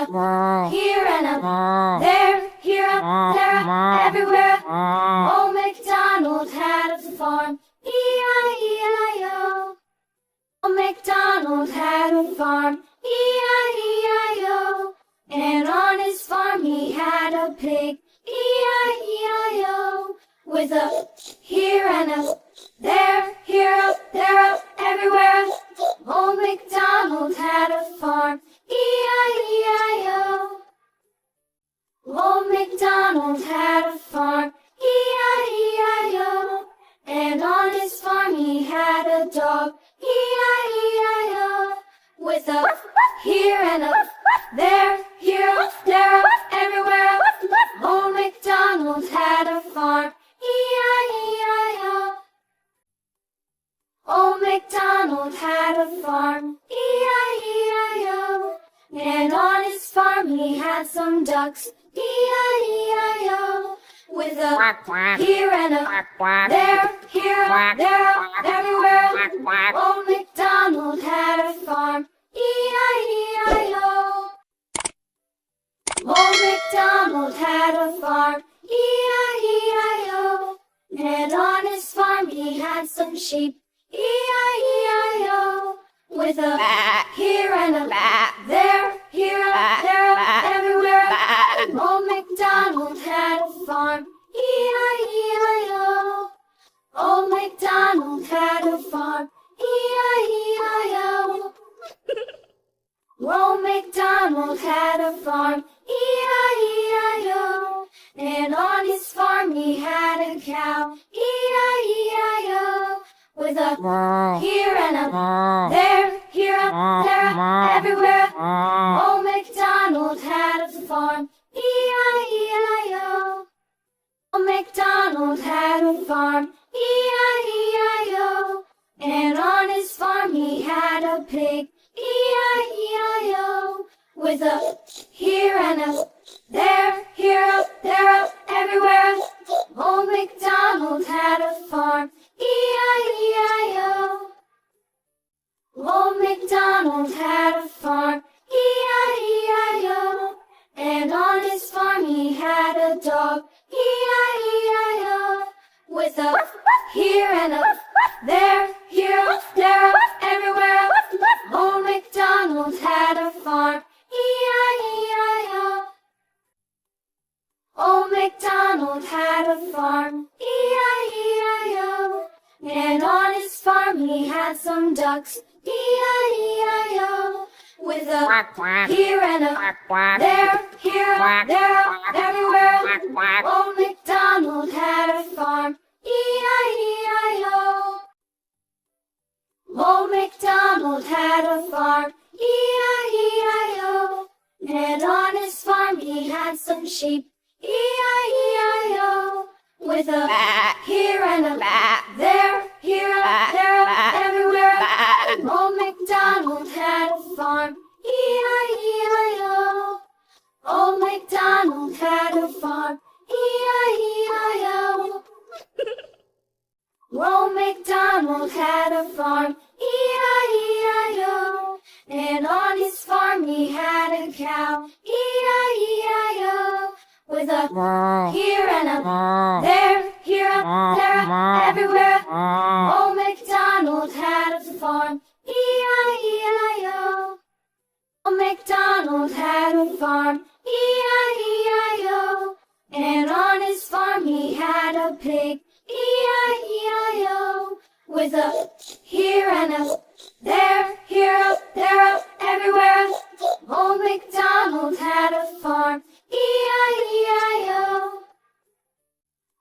a here and a there, here, there, everywhere. Old MacDonald had a farm, E-I-E-I-O. Old MacDonald had a farm, E-I-E-I-O. And on his farm he had a pig, E-I-E-I-O. With a here and a there, here, there, everywhere. Old MacDonald had a farm, E-I-E-I-O. Old MacDonald had a farm, E-I-E-I-O. And on his farm he had a dog, E-I-E-I-O. With a here and a there, here, there, everywhere. Old MacDonald had a farm, E-I-E-I-O. Old MacDonald had a farm, E-I-E-I-O. And on his farm he had some ducks, E-I-E-I-O. With a here and a there, here, there, everywhere. Old MacDonald had a farm, E-I-E-I-O. Old MacDonald had a farm, E-I-E-I-O. And on his farm he had some sheep, E-I-E-I-O. With a here and a there, here, there, everywhere. Old MacDonald had a farm, E-I-E-I-O. Old MacDonald had a farm, E-I-E-I-O. Old MacDonald had a farm, E-I-E-I-O. And on his farm he had a cow, E-I-E-I-O. With a here and a there, here, there, everywhere. Old MacDonald had a farm, E-I-E-I-O. Old MacDonald had a farm, E-I-E-I-O. And on his farm he had a pig, E-I-E-I-O. With a here and a there, here, there, everywhere. Old MacDonald had a farm, E-I-E-I-O. Old MacDonald had a farm, E-I-E-I-O. And on his farm he had a dog, E-I-E-I-O. With a here and a there, here, there, everywhere. Old MacDonald had a farm, E-I-E-I-O. Old MacDonald had a farm, E-I-E-I-O. And on his farm he had some ducks, E-I-E-I-O. With a here and a there, here, there, everywhere. Old MacDonald had a farm, E-I-E-I-O. Old MacDonald had a farm, E-I-E-I-O. And on his farm he had some sheep, E-I-E-I-O. With a here and a there, here, there, everywhere. Old MacDonald had a farm, E-I-E-I-O. Old MacDonald had a farm, E-I-E-I-O. Old MacDonald had a farm, E-I-E-I-O. And on his farm he had a cow, E-I-E-I-O. With a here and a there, here, there, everywhere. Old MacDonald had a farm, E-I-E-I-O. Old MacDonald had a farm, E-I-E-I-O. And on his farm he had a pig, E-I-E-I-O. With a here and a there, here, there, everywhere. Old MacDonald had a farm, E-I-E-I-O.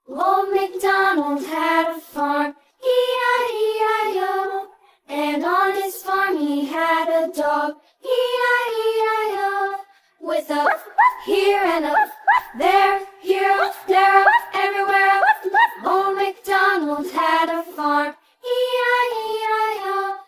Old MacDonald had a farm, E-I-E-I-O. And on his farm he had a dog, E-I-E-I-O. With a here and a there, here, there, everywhere. Old MacDonald had a farm, E-I-E-I-O.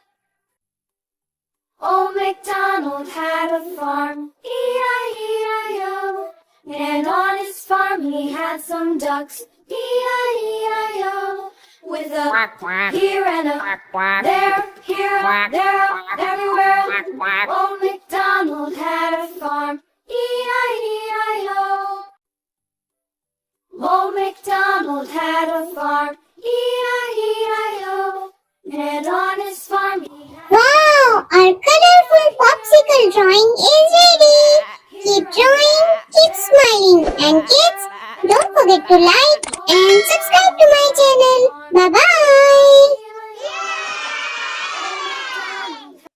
Old MacDonald had a farm, E-I-E-I-O. And on his farm he had some ducks, E-I-E-I-O. With a here and a there, here, there, everywhere. Old MacDonald had a farm, E-I-E-I-O. Old MacDonald had a farm, E-I-E-I-O. And on his farm he had... Wow, our colorful popsicle drawing is ready. Keep drawing, keep smiling, and kids, don't forget to like and subscribe to my channel. Bye bye.